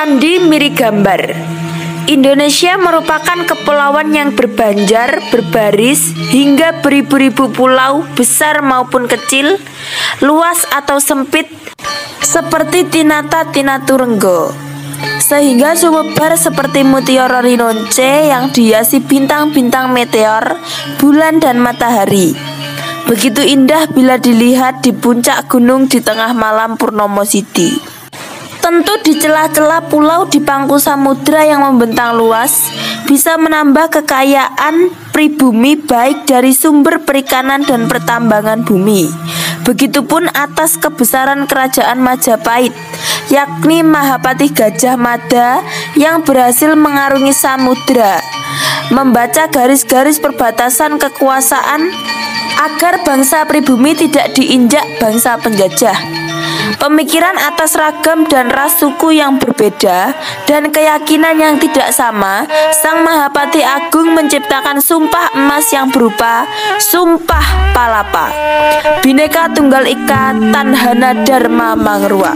Candi Mirigambar. Indonesia merupakan kepulauan yang berbanjar, berbaris, hingga beribu-ribu pulau, besar maupun kecil, luas atau sempit, seperti Tinata Tinaturenggo, sehingga sumebar seperti mutiara rinonce yang dihiasi bintang-bintang meteor, bulan dan matahari. Begitu indah bila dilihat di puncak gunung di tengah malam purnomo sidi. Tentu di celah-celah pulau di pangku samudra yang membentang luas bisa menambah kekayaan pribumi baik dari sumber perikanan dan pertambangan bumi. Begitupun atas kebesaran kerajaan Majapahit, yakni Mahapati Gajah Mada yang berhasil mengarungi samudra, membaca garis-garis perbatasan kekuasaan agar bangsa pribumi tidak diinjak bangsa penjajah. Pemikiran atas ragam dan ras suku yang berbeda dan keyakinan yang tidak sama, Sang Mahapati Agung menciptakan sumpah emas yang berupa Sumpah Palapa, Bhinneka Tunggal Ika Tanhana Dharma Mangrua.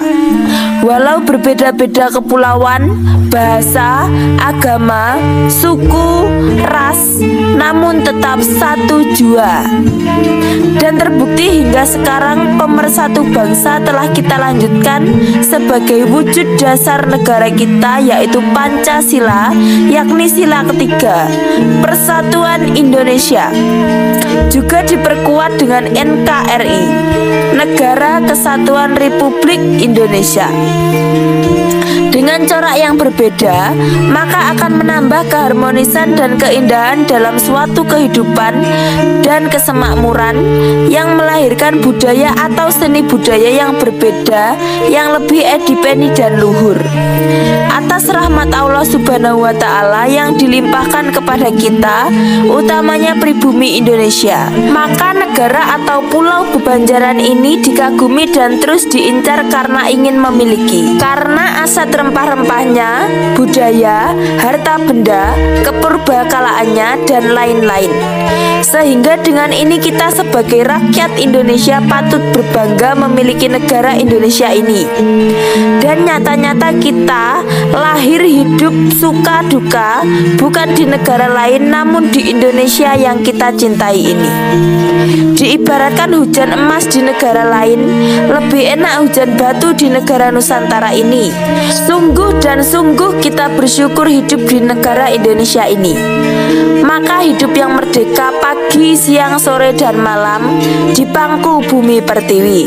Walau berbeda-beda kepulauan, bahasa, agama, suku, ras, namun tetap satu jua. Dan terbukti hingga sekarang pemersatu bangsa telah kita lanjutkan sebagai wujud dasar negara kita, yaitu Pancasila, yakni sila ketiga, Persatuan Indonesia. Juga diperkuat dengan NKRI, Negara Kesatuan Republik Indonesia. Dengan corak yang berbeda, maka akan menambah keharmonisan dan keindahan dalam suatu kehidupan dan kesemakmuran yang melahirkan budaya atau seni budaya yang berbeda, yang lebih edipeni dan luhur. Atas rahmat Allah Subhanahu wa Ta'ala yang dilimpahkan kepada kita, utamanya pribumi Indonesia, maka negara atau pulau bebanjaran ini dikagumi dan terus diincar karena ingin memiliki, karena aset rempah-rempahnya, budaya, harta benda, kepurbakalaannya, dan lain-lain. Sehingga dengan ini kita sebagai rakyat Indonesia patut berbangga memiliki negara Indonesia ini. Dan nyata-nyata kita lahir, hidup, suka, duka bukan di negara lain namun di Indonesia yang kita cintai ini. Diibaratkan hujan emas di negara lain, lebih enak hujan batu di negara Nusantara ini. Sungguh dan sungguh kita bersyukur hidup di negara Indonesia ini. Maka hidup yang merdeka pagi, siang, sore, dan malam di pangku bumi pertiwi.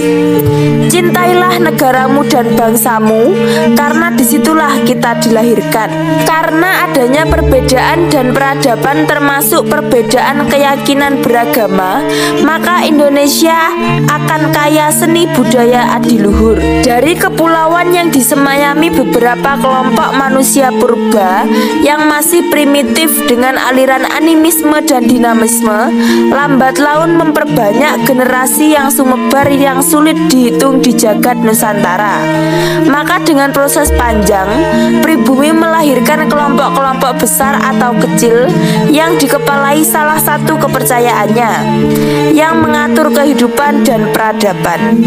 Cintailah negaramu dan bangsamu, karena disitulah kita dilahirkan. Karena adanya perbedaan dan peradaban termasuk perbedaan keyakinan beragama, maka Indonesia akan kaya seni budaya adiluhur. Dari kepulauan yang disemayami beberapa kelompok manusia purba yang masih primitif dengan aliran animisme dan dinamisme, lambat laun memperbanyak generasi yang sumebar yang sulit dihitung di jagat Nusantara. Maka dengan proses panjang, pribumi melahirkan kelompok-kelompok besar atau kecil yang dikepalai salah satu kepercayaannya, yang mengatur kehidupan dan peradaban.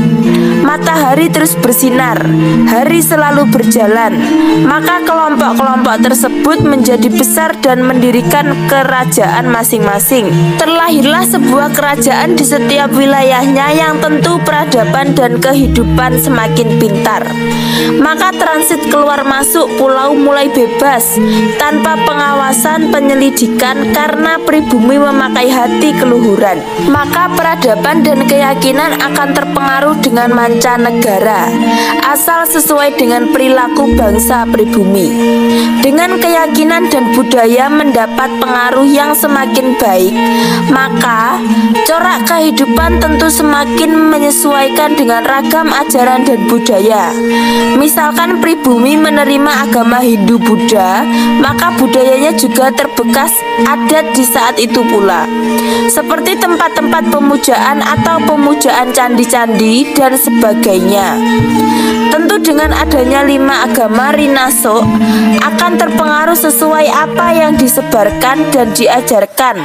Matahari terus bersinar, hari selalu berjalan, maka kelompok-kelompok tersebut menjadi besar dan mendirikan kerajaan masing-masing. Terlahirlah sebuah kerajaan di setiap wilayahnya yang tentu peradaban dan kehidupan semakin pintar. Maka transit keluar masuk pulau mulai bebas tanpa pengawasan penyelidikan karena pribumi memakai hati keluhuran. Maka peradaban dan keyakinan akan terpengaruh dengan mancanegara asal sesuai dengan perilaku bangsa pribumi. Dengan keyakinan dan budaya mendapat pengaruh yang semakin baik, maka corak kehidupan tentu semakin menyesuaikan dengan ragam ajaran dan budaya. Misalkan pribumi menerima agama Hindu Buddha, maka budayanya juga terbekas adat di saat itu pula, seperti tempat-tempat pemujaan atau pemujaan candi-candi dan sebagainya. Tentu dengan adanya 5 agama Rinasok akan terpengaruh sesuai apa yang disebarkan dan diajarkan.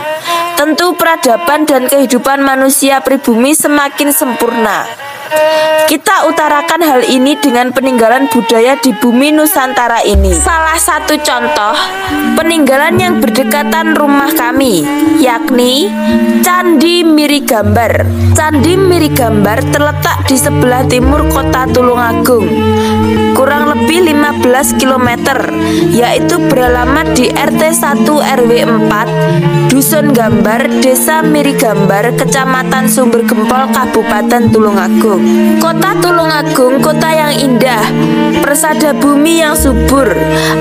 Tentu peradaban dan kehidupan manusia pribumi semakin sempurna. Kita utarakan hal ini dengan peninggalan budaya di bumi Nusantara ini. Salah satu contoh peninggalan yang berdekatan rumah kami, yakni Candi Mirigambar. Candi Mirigambar terletak di sebelah timur kota Tulungagung, kurang lebih 15 km, yaitu beralamat di RT 1 RW 4 Dusun Gambar, Desa Mirigambar, Kecamatan Sumbergempol, Kabupaten Tulungagung. Kota Tulungagung, kota yang indah, persada bumi yang subur,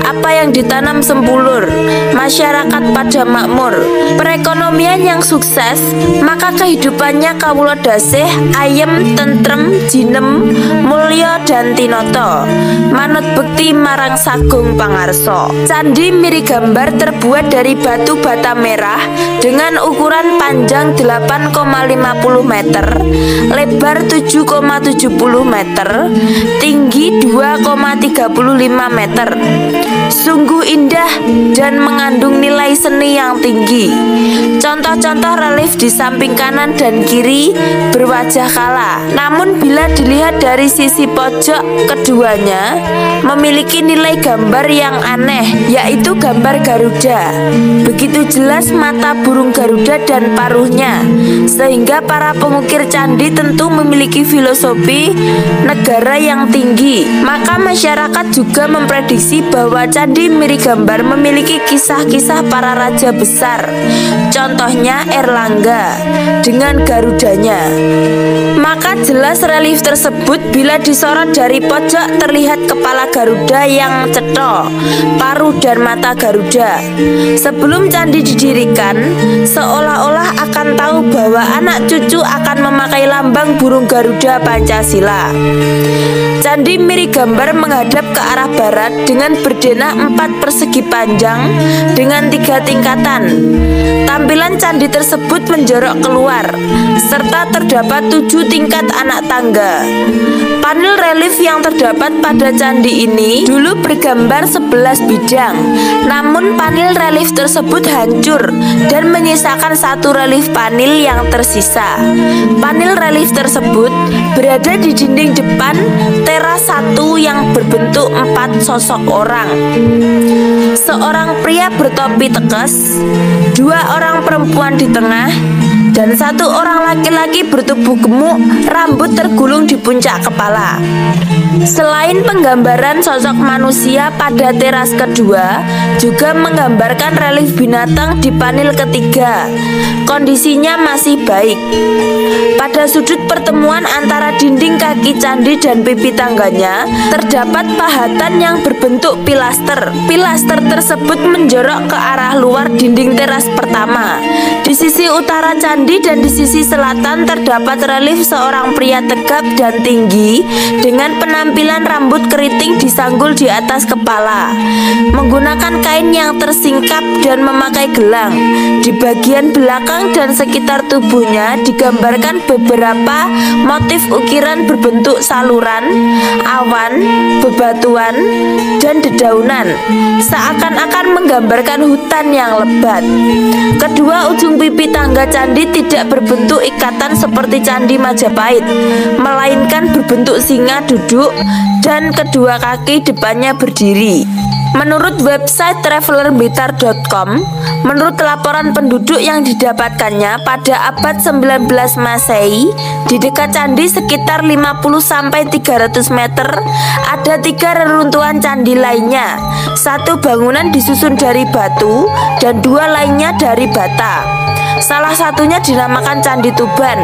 apa yang ditanam sempulur, masyarakat pada makmur, perekonomian yang sukses, maka kehidupannya kawula dasih ayem, tentrem, jinem, mulya dan tinoto, manut bekti marang Sagung Pangarso. Candi Mirigambar terbuat dari batu bata merah dengan ukuran panjang 8,50 meter, lebar 7,70 meter, tinggi 2,35 meter. Sungguh indah dan mengandung nilai seni yang tinggi. Contoh-contoh relief di samping kanan dan kiri berwajah kala. Namun bila dilihat dari sisi pojok keduanya memiliki nilai gambar yang aneh, yaitu gambar Garuda. Begitu jelas mata burung Garuda dan paruhnya, sehingga para pengukir candi tentu memiliki filosofi negara yang tinggi. Maka masyarakat juga memprediksi bahwa Candi Mirigambar memiliki kisah-kisah para raja besar. Contohnya Erlangga dengan Garudanya. Maka jelas relief tersebut bila disorot dari pojok terlihat kepala Garuda yang cetha, paruh dan mata Garuda. Sebelum candi didirikan, seolah-olah akan tahu bahwa anak cucu akan memakai lambang burung Garuda Pancasila. Candi Mirigambar menghadap ke arah barat dengan berdenah 4 persegi panjang dengan 3 tingkatan. Tampilan candi tersebut menjorok keluar, serta terdapat 7 tingkat anak tangga. Panel relief yang terdapat pada candi ini dulu bergambar 11 bidang, namun panel relief tersebut hancur dan menyisakan 1 relief panel yang tersisa. Panel relief tersebut berada di dinding depan teras 1 yang berbentuk 4 sosok orang. Seorang pria bertopi tekes, 2 orang perempuan di tengah, dan 1 orang laki-laki bertubuh gemuk, rambut tergulung di puncak kepala. Selain penggambaran sosok manusia pada teras kedua, juga menggambarkan relief binatang di panel ketiga. Kondisinya masih baik. Pada sudut pertemuan antara dinding kaki candi dan pipi tangganya terdapat pahatan yang berbentuk pilaster. Pilaster tersebut menjorok ke arah luar dinding teras pertama. Di sisi utara candi dan di sisi selatan terdapat relief seorang pria tegap dan tinggi dengan penampilan rambut keriting disanggul di atas kepala, menggunakan kain yang tersingkap dan memakai gelang. Di bagian belakang dan sekitar tubuhnya digambarkan beberapa motif ukiran berbentuk saluran, awan, bebatuan, dan dedaunan, seakan-akan menggambarkan hutan yang lebat. Kedua ujung pipi tangga candi tidak berbentuk ikatan seperti Candi Majapahit, melainkan berbentuk singa duduk dan kedua kaki depannya berdiri. Menurut website travelerblitar.com, menurut laporan penduduk yang didapatkannya pada abad 19 Masehi, di dekat candi sekitar 50-300 meter ada 3 reruntuhan candi lainnya. 1 bangunan disusun dari batu dan 2 lainnya dari bata. Salah satunya dinamakan Candi Tuban.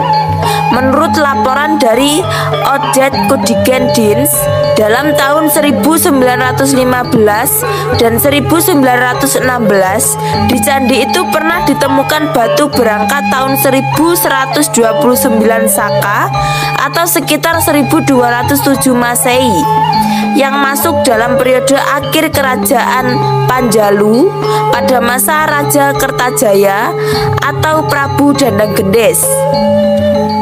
Menurut laporan dari Odet Kudigen Dins, dalam tahun 1915 dan 1916 di candi itu pernah ditemukan batu berangkat tahun 1129 Saka atau sekitar 1207 Masehi yang masuk dalam periode akhir kerajaan Panjalu pada masa Raja Kertajaya atau Prabu Dandang Gendis.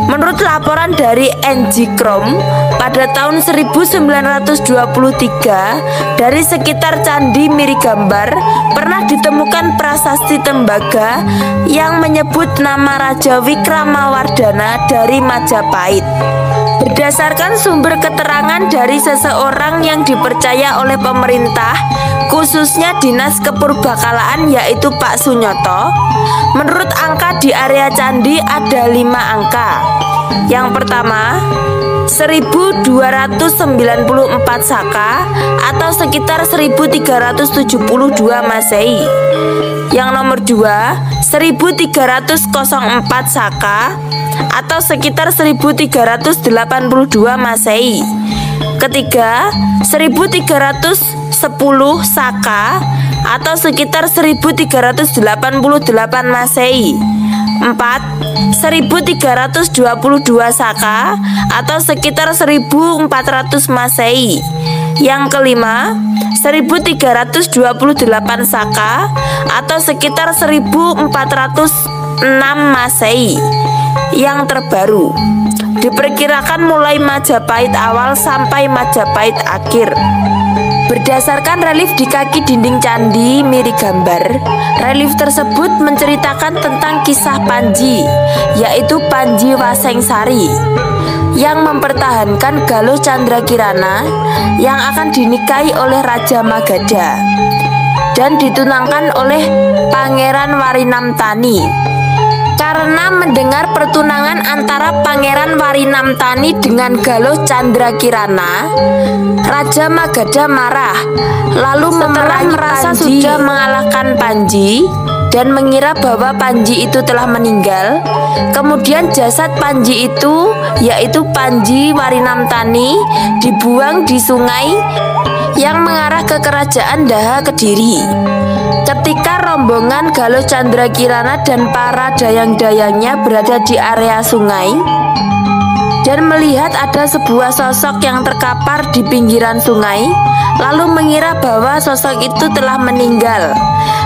Menurut laporan dari NG Krom, pada tahun 1923 dari sekitar Candi Mirigambar pernah ditemukan prasasti tembaga yang menyebut nama Raja Wikramawardhana dari Majapahit. Berdasarkan sumber keterangan dari seseorang yang dipercaya oleh pemerintah, khususnya Dinas Kepurbakalaan, yaitu Pak Sunyoto, menurut angka di area candi ada 5 angka. Yang pertama, 1294 Saka atau sekitar 1372 Masehi. Yang nomor 2, 1304 Saka atau sekitar 1382 Masehi. Ketiga, 1310 Saka atau sekitar 1388 Masehi. 4, 1322 Saka atau sekitar 1400 Masehi. Yang kelima, 1328 Saka atau sekitar 1406 Masehi. Yang terbaru diperkirakan mulai Majapahit awal sampai Majapahit akhir. Berdasarkan relief di kaki dinding candi Mirigambar, relief tersebut menceritakan tentang kisah Panji, yaitu Panji Wasengsari, yang mempertahankan Galuh Candrakirana yang akan dinikahi oleh Raja Magadha dan ditunangkan oleh Pangeran Warinamtani. Karena mendengar pertunangan antara Pangeran Warinamtani dengan Galuh Candrakirana, Raja Magadha marah, lalu merasa Panji sudah mengalahkan Panji dan mengira bahwa Panji itu telah meninggal. Kemudian jasad Panji itu, yaitu Panji Warinamtani, dibuang di sungai yang mengarah ke Kerajaan Daha Kediri. Ketika rombongan Galuh Candrakirana dan para dayang-dayangnya berada di area sungai dan melihat ada sebuah sosok yang terkapar di pinggiran sungai, lalu mengira bahwa sosok itu telah meninggal.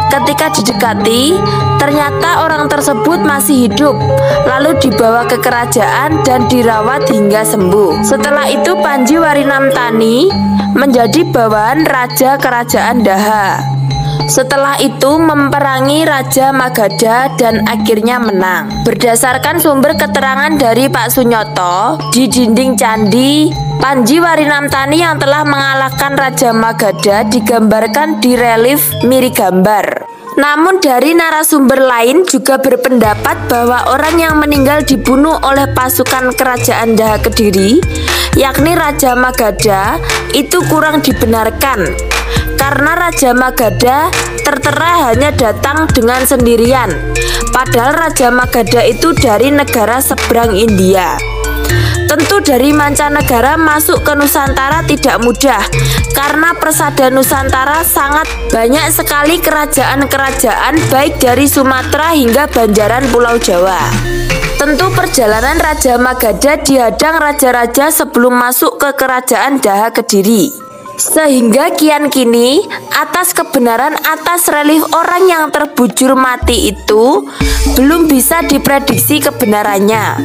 Ketika didekati, ternyata orang tersebut masih hidup, lalu dibawa ke kerajaan dan dirawat hingga sembuh. Setelah itu Panji Warinamtani menjadi bawahan Raja Kerajaan Daha. Setelah itu memperangi Raja Magadha dan akhirnya menang. Berdasarkan sumber keterangan dari Pak Sunyoto, di dinding candi, Panji Warinamtani yang telah mengalahkan Raja Magadha digambarkan di relief Mirigambar. Namun dari narasumber lain juga berpendapat bahwa orang yang meninggal dibunuh oleh pasukan Kerajaan Daha Kediri, yakni Raja Magadha, itu kurang dibenarkan. Karena Raja Magadha tertera hanya datang dengan sendirian, padahal Raja Magadha itu dari negara seberang India. Tentu dari mancanegara masuk ke Nusantara tidak mudah, karena persada Nusantara sangat banyak sekali kerajaan-kerajaan baik dari Sumatera hingga Banjaran Pulau Jawa. Tentu perjalanan Raja Magadha dihadang raja-raja sebelum masuk ke Kerajaan Daha Kediri. Sehingga kian kini atas kebenaran atas relief orang yang terbujur mati itu belum bisa diprediksi kebenarannya.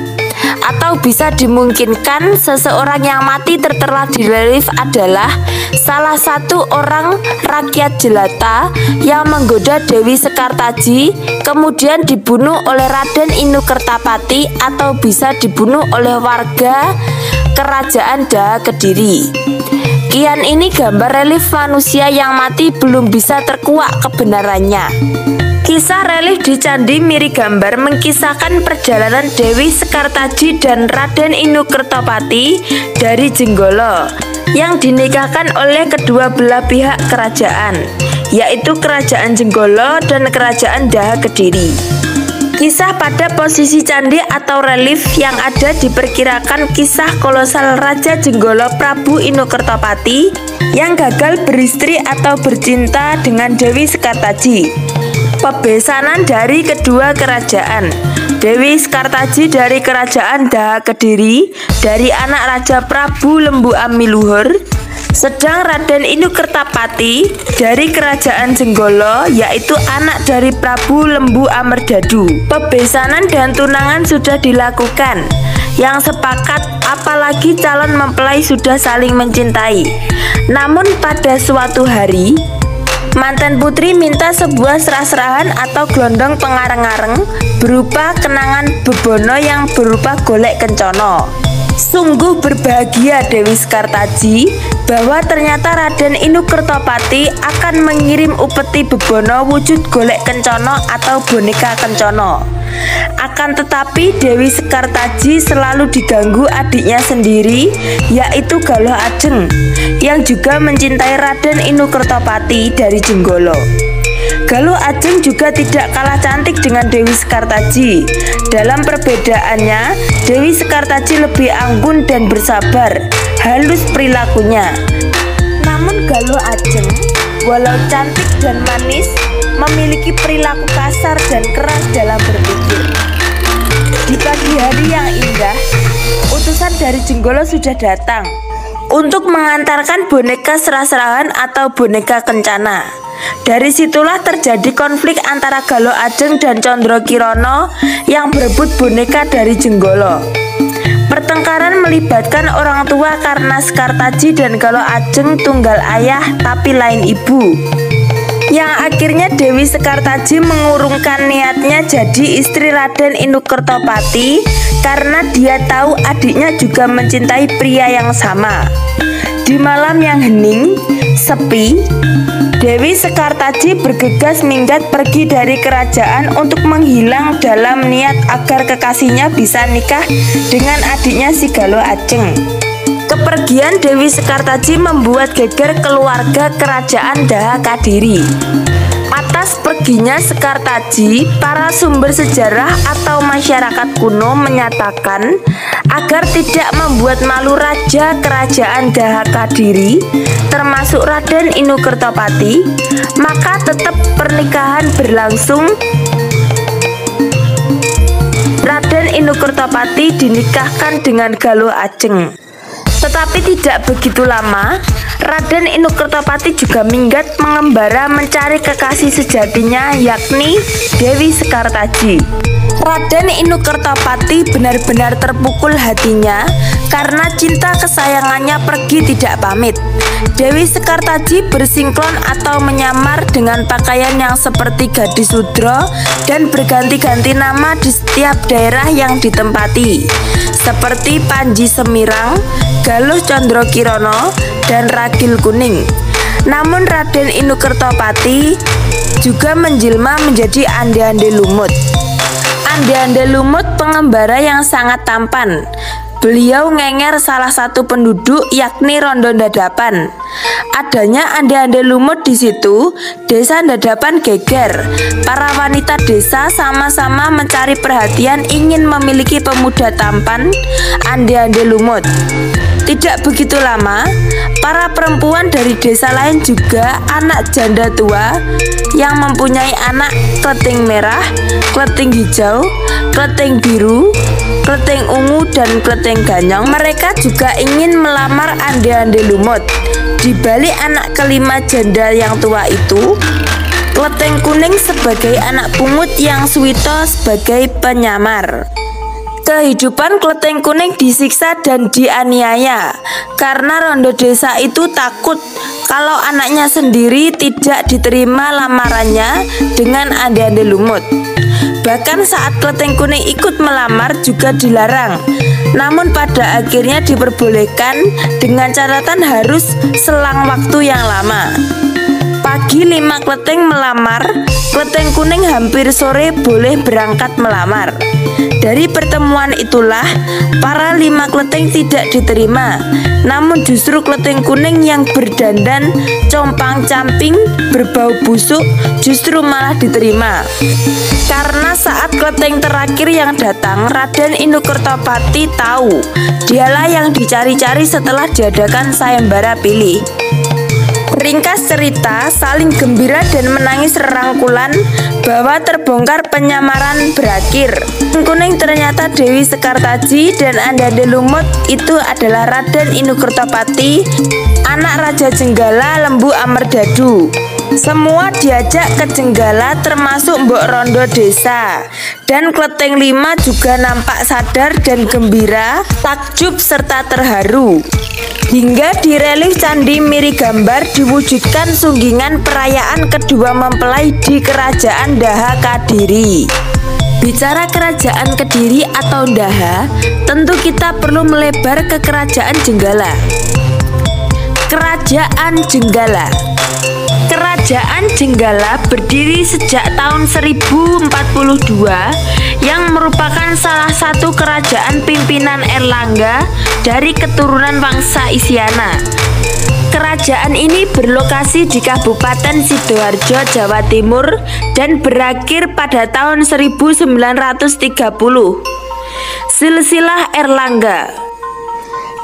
Atau bisa dimungkinkan seseorang yang mati tertera di relief adalah salah satu orang rakyat jelata yang menggoda Dewi Sekartaji, kemudian dibunuh oleh Raden Inu-Kertapati, atau bisa dibunuh oleh warga Kerajaan Daha Kediri. Kian ini gambar relief manusia yang mati belum bisa terkuak kebenarannya. Kisah relief di Candi Mirigambar mengisahkan perjalanan Dewi Sekartaji dan Raden Inu-Kertapati dari Jenggolo yang dinikahkan oleh kedua belah pihak kerajaan, yaitu Kerajaan Jenggolo dan Kerajaan Daha Kediri. Kisah pada posisi candi atau relief yang ada diperkirakan kisah kolosal Raja Jenggolo Prabu Inu-Kertapati yang gagal beristri atau bercinta dengan Dewi Sekartaji. Pebesanan dari kedua kerajaan. Dewi Sekartaji dari Kerajaan Daha Kediri dari anak Raja Prabu Lembu Amiluhur, sedang Raden Inu-Kertapati dari Kerajaan Jenggolo, yaitu anak dari Prabu Lembu Amerdadu. Pebesanan dan tunangan sudah dilakukan, yang sepakat apalagi calon mempelai sudah saling mencintai. Namun pada suatu hari, mantan putri minta sebuah serah-serahan atau glondong pengareng-areng berupa kenangan bebono yang berupa golek kencono. Sungguh berbahagia Dewi Sekartaji bahwa ternyata Raden Inu Kertopati akan mengirim upeti Bebono wujud golek kencono atau boneka kencono. Akan tetapi Dewi Sekartaji selalu diganggu adiknya sendiri, yaitu Galuh Ajeng, yang juga mencintai Raden Inu Kertopati dari Jenggolo. Galuh Ajeng juga tidak kalah cantik dengan Dewi Sekartaji. Dalam perbedaannya, Dewi Sekartaji lebih anggun dan bersabar, halus perilakunya. Namun Galuh Ajeng, walau cantik dan manis, memiliki perilaku kasar dan keras dalam berpikir. Di pagi hari yang indah, utusan dari Jenggolo sudah datang untuk mengantarkan boneka serah-serahan atau boneka kencana. Dari situlah terjadi konflik antara Galuh Ajeng dan Condro Kirono yang berebut boneka dari Jenggolo. Pertengkaran melibatkan orang tua karena Sekartaji dan Galuh Ajeng tunggal ayah tapi lain ibu, yang akhirnya Dewi Sekartaji mengurungkan niatnya jadi istri Raden Inu Kertopati karena dia tahu adiknya juga mencintai pria yang sama. Di malam yang hening, sepi, Dewi Sekartaji bergegas minggat pergi dari kerajaan untuk menghilang dalam niat agar kekasihnya bisa nikah dengan adiknya si Galuh Ajeng. Kepergian Dewi Sekartaji membuat geger keluarga kerajaan Daha Kadiri. Atas perginya Sekartaji, para sumber sejarah atau masyarakat kuno menyatakan agar tidak membuat malu raja kerajaan Daha Kadiri, termasuk Raden Inu Kertopati, maka tetap pernikahan berlangsung. Raden Inu Kertopati dinikahkan dengan Galuh Ajeng. Tetapi tidak begitu lama, Raden Inu Kertopati juga minggat mengembara mencari kekasih sejatinya, yakni Dewi Sekartaji. Raden Inu Kertopati benar-benar terpukul hatinya karena cinta kesayangannya pergi tidak pamit. Dewi Sekartaji bersingklon atau menyamar dengan pakaian yang seperti gadis sudro dan berganti-ganti nama di setiap daerah yang ditempati, seperti Panji Semirang, Galuh Condro Kirono, dan Ragil Kuning. Namun Raden Inu Kertopati juga menjelma menjadi Ande-Ande Lumut. Ande-Ande Lumut pengembara yang sangat tampan. Beliau ngenger salah satu penduduk, yakni Rondo Dadapan. Adanya Ande-Ande Lumut di situ, desa Dadapan geger. Para wanita desa sama-sama mencari perhatian ingin memiliki pemuda tampan, Ande-Ande Lumut. Tidak begitu lama, para perempuan dari desa lain juga anak janda tua yang mempunyai anak kleting merah, kleting hijau, kleting biru, kleting ungu, dan kleting ganyong. Mereka juga ingin melamar Ande-Ande Lumut. Di balik anak kelima janda yang tua itu, kleting kuning sebagai anak pungut yang Suwito sebagai penyamar. Kehidupan kleting kuning disiksa dan dianiaya karena rondo desa itu takut kalau anaknya sendiri tidak diterima lamarannya dengan Ande-Ande Lumut. Bahkan saat kleting kuning ikut melamar juga dilarang. Namun pada akhirnya diperbolehkan dengan catatan harus selang waktu yang lama. Pagi 5 kleting melamar, kleting kuning hampir sore boleh berangkat melamar. Dari pertemuan itulah para 5 kleting tidak diterima. Namun justru kleting kuning yang berdandan compang-camping berbau busuk justru malah diterima. Karena saat kleting terakhir yang datang, Raden Inu Kertopati tahu dialah yang dicari-cari setelah diadakan sayembara pilih. Ringkas cerita, saling gembira dan menangis rerangkulan bahwa terbongkar penyamaran berakhir. Kuning ternyata Dewi Sekartaji dan Ande-Ande Lumut itu adalah Raden Inu Kertopati, anak Raja Jenggala Lembu Amerdadu. Semua diajak ke Jenggala termasuk Mbok Rondo desa. Dan kleting 5 juga nampak sadar dan gembira, takjub serta terharu. Hingga di relief Candi Mirigambar diwujudkan sunggingan perayaan kedua mempelai di Kerajaan Daha Kadiri. Berbicara kerajaan Kediri atau Daha, tentu kita perlu melebar ke kerajaan Jenggala. Kerajaan Jenggala. Kerajaan Jenggala berdiri sejak tahun 1042 yang merupakan salah satu kerajaan pimpinan Erlangga dari keturunan bangsa Isyana. Kerajaan ini berlokasi di Kabupaten Sidoarjo, Jawa Timur dan berakhir pada tahun 1930. Silsilah Erlangga.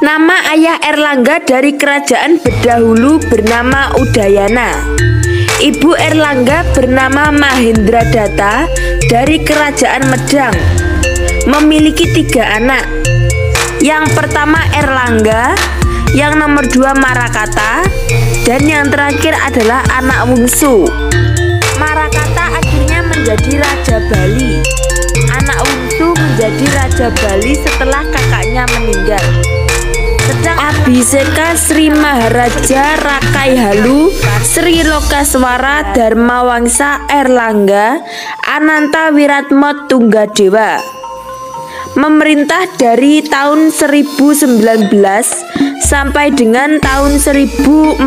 Nama ayah Erlangga dari kerajaan berdahulu bernama Udayana. Ibu Erlangga bernama Mahendradatta dari kerajaan Medang. Memiliki 3 anak. Yang pertama Erlangga, yang nomor 2 Marakata, dan yang terakhir adalah anak bungsu. Marakata akhirnya menjadi Raja Bali. Anak bungsu menjadi Raja Bali setelah kakaknya meninggal. Sedang Abhiseka Sri Maharaja Rakai Halu Sri Lokaswara Dharma Wangsa Erlangga Ananta Wiratma Tunggadewa memerintah dari tahun 1019 sampai dengan tahun 1042.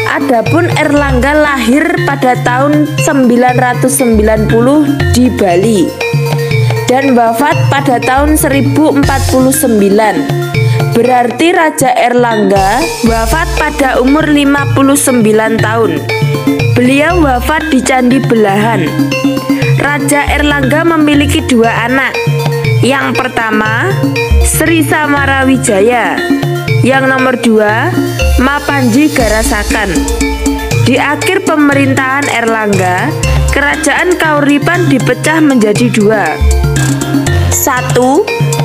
Adapun Erlangga lahir pada tahun 990 di Bali dan wafat pada tahun 1049. Berarti Raja Erlangga wafat pada umur 59 tahun. Beliau wafat di Candi Belahan. Raja Erlangga memiliki 2 anak. Yang pertama Sri Samarawijaya, yang nomor 2 Mapanji Garasakan. Di akhir pemerintahan Erlangga, kerajaan Kauripan dipecah menjadi 2. 1.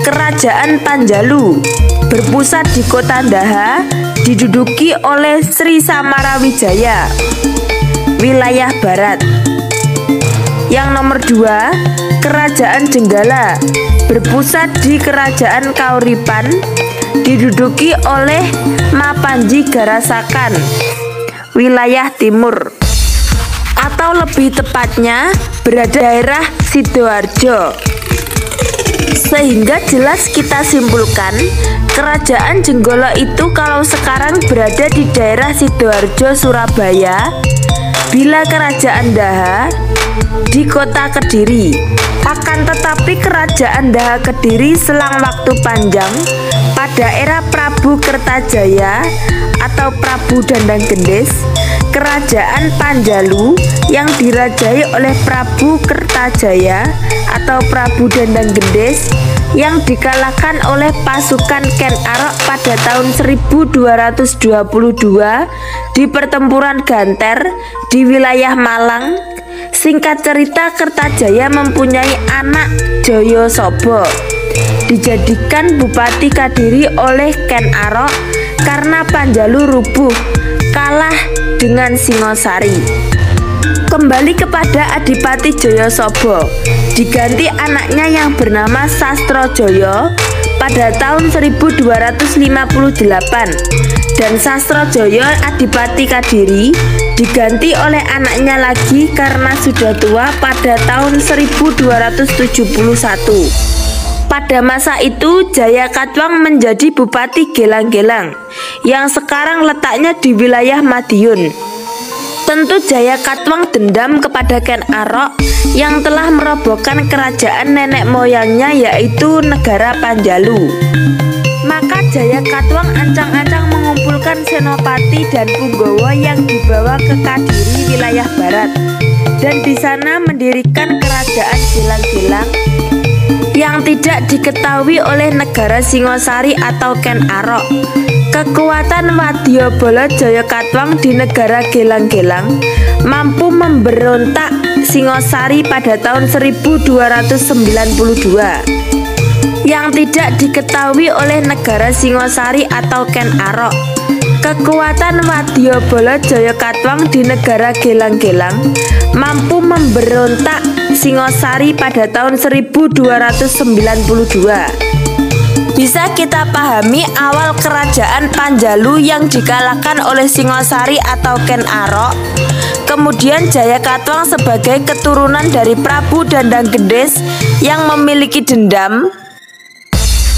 Kerajaan Panjalu berpusat di kota Daha, diduduki oleh Sri Samarawijaya, wilayah barat. Yang nomor 2, Kerajaan Jenggala berpusat di kerajaan Kauripan, diduduki oleh Mapanji Garasakan, wilayah timur. Atau lebih tepatnya berada daerah Sidoarjo. Sehingga jelas kita simpulkan, kerajaan Jenggala itu kalau sekarang berada di daerah Sidoarjo, Surabaya, bila kerajaan Daha di kota Kediri. Akan tetapi kerajaan Daha Kediri selang waktu panjang pada era Prabu Kertajaya atau Prabu Dandang Gendis, kerajaan Panjalu yang dirajai oleh Prabu Kertajaya atau Prabu Dandang Gendis yang dikalahkan oleh pasukan Ken Arok pada tahun 1222 di pertempuran Ganter di wilayah Malang. Singkat cerita, Kertajaya mempunyai anak Joyosobo, dijadikan Bupati Kadiri oleh Ken Arok karena Panjalu rubuh, kalah dengan Singosari. Kembali kepada Adipati Joyosobo, diganti anaknya yang bernama Sastrojoyo pada tahun 1258, dan Sastrojoyo Adipati Kadiri diganti oleh anaknya lagi karena sudah tua pada tahun 1271. Pada masa itu Jaya Katwang menjadi Bupati Gelang-Gelang yang sekarang letaknya di wilayah Madiun. Tentu Jaya Katwang dendam kepada Ken Arok yang telah merobohkan kerajaan nenek moyangnya, yaitu negara Panjalu. Maka Jaya Katwang ancang-ancang mengumpulkan senopati dan punggawa yang dibawa ke Kadiri, wilayah barat, dan di sana mendirikan kerajaan Gelang-Gelang yang tidak diketahui oleh negara Singosari atau Ken Arok. Kekuatan Wadyabala Jaya Katwang di negara Gelang-Gelang mampu memberontak Singosari pada tahun 1292 yang tidak diketahui oleh negara Singosari atau Ken Arok. Kekuatan Wadyabala Jaya Katwang di negara Gelang-Gelang mampu memberontak Singosari pada tahun 1292 Bisa kita pahami awal kerajaan Panjalu yang dikalahkan oleh Singosari atau Ken Arok. Kemudian Jayakatwang sebagai keturunan dari Prabu Dandang Gendes yang memiliki dendam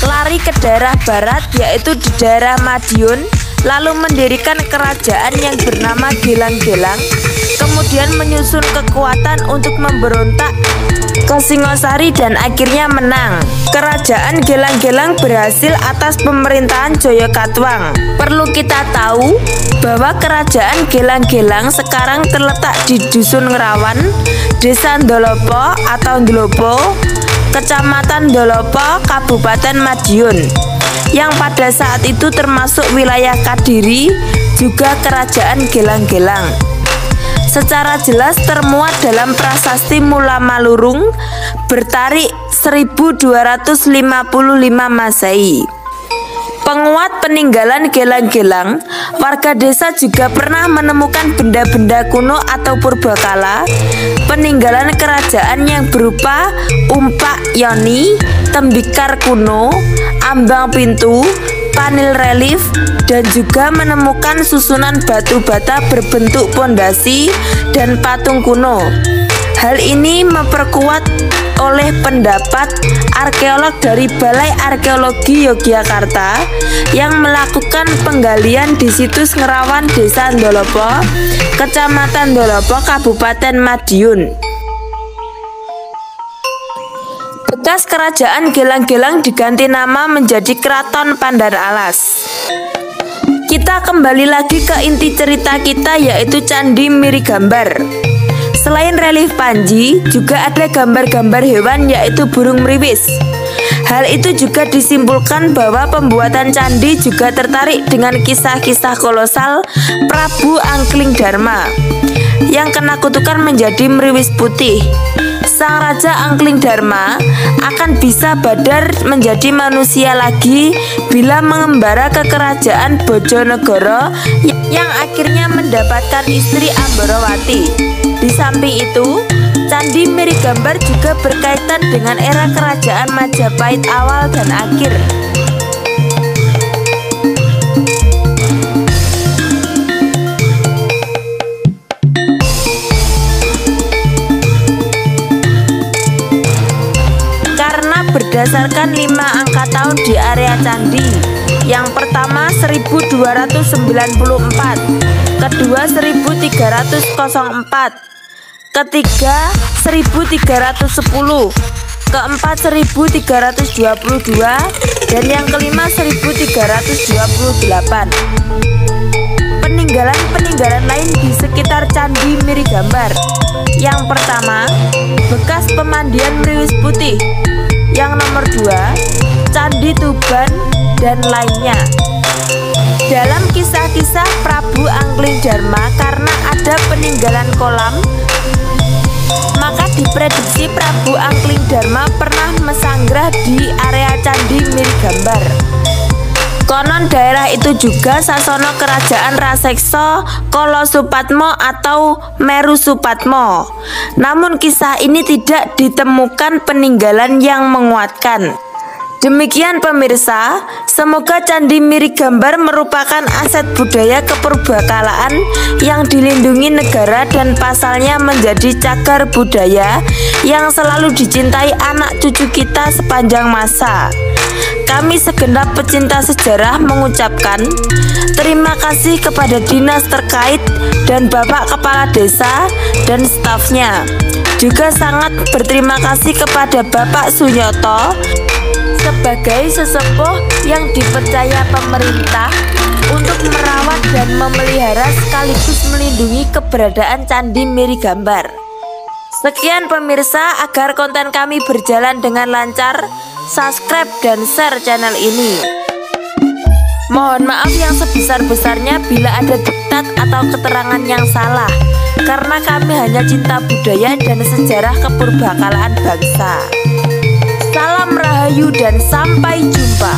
lari ke daerah barat, yaitu di daerah Madiun, lalu mendirikan kerajaan yang bernama Gelang-Gelang, kemudian menyusun kekuatan untuk memberontak ke Singosari dan akhirnya menang. Kerajaan Gelang-Gelang berhasil atas pemerintahan Jayakatwang. Perlu kita tahu bahwa kerajaan Gelang-Gelang sekarang terletak di Dusun Ngerawan, Desa Ndolopo atau Ndlopo, Kecamatan Ndolopo, Kabupaten Madiun, yang pada saat itu termasuk wilayah Kadiri, juga kerajaan Gelang-Gelang. Secara jelas termuat dalam prasasti Mula Malurung bertarik 1255 Masehi. Penguat peninggalan Gelang-Gelang, warga desa juga pernah menemukan benda-benda kuno atau purbakala, peninggalan kerajaan yang berupa umpak yoni, tembikar kuno, ambang pintu, panel relief, dan juga menemukan susunan batu bata berbentuk pondasi dan patung kuno. Hal ini memperkuat oleh pendapat arkeolog dari Balai Arkeologi Yogyakarta yang melakukan penggalian di situs Ngerawan, Desa Ndolopo, Kecamatan Ndolopo, Kabupaten Madiun. Bekas kerajaan Gelang-Gelang diganti nama menjadi Keraton Pandar Alas. Kita kembali lagi ke inti cerita kita, yaitu Candi Mirigambar. Selain relief Panji, juga ada gambar-gambar hewan, yaitu burung meriwis. Hal itu juga disimpulkan bahwa pembuatan candi juga tertarik dengan kisah-kisah kolosal Prabu Angkling Darma yang kena kutukan menjadi meriwis putih. Sang Raja Angkling Darma akan bisa badar menjadi manusia lagi bila mengembara ke kerajaan Bojonegoro yang akhirnya mendapatkan istri Ambarowati. Di samping itu, Candi Mirigambar juga berkaitan dengan era kerajaan Majapahit awal dan akhir. Karena berdasarkan 5 angka tahun di area candi. Yang pertama 1294, kedua 1304, ketiga 1310, keempat 1322, dan yang kelima 1328. Peninggalan-peninggalan lain di sekitar Candi Mirigambar. Yang pertama, bekas pemandian meriwis putih. Yang nomor 2, Candi Tuban dan lainnya. Dalam kisah-kisah Prabu Angkling Darma, karena ada peninggalan kolam, maka diprediksi Prabu Angkling Darma pernah mesanggah di area Candi Mirigambar. Konon daerah itu juga sasono kerajaan Raseksa Kolo Supatmo atau Meru Supatmo. Namun kisah ini tidak ditemukan peninggalan yang menguatkan. Demikian pemirsa, semoga Candi Mirigambar merupakan aset budaya kepurbakalaan yang dilindungi negara dan pasalnya menjadi cagar budaya yang selalu dicintai anak cucu kita sepanjang masa. Kami segenap pecinta sejarah mengucapkan terima kasih kepada dinas terkait dan Bapak Kepala Desa dan stafnya. Juga sangat berterima kasih kepada Bapak Sunyoto sebagai sesepuh yang dipercaya pemerintah untuk merawat dan memelihara sekaligus melindungi keberadaan Candi Mirigambar. Sekian pemirsa, agar konten kami berjalan dengan lancar, subscribe dan share channel ini. Mohon maaf yang sebesar-besarnya bila ada diktat atau keterangan yang salah, karena kami hanya cinta budaya dan sejarah kepurbakalaan bangsa. Salam Rahayu dan sampai jumpa.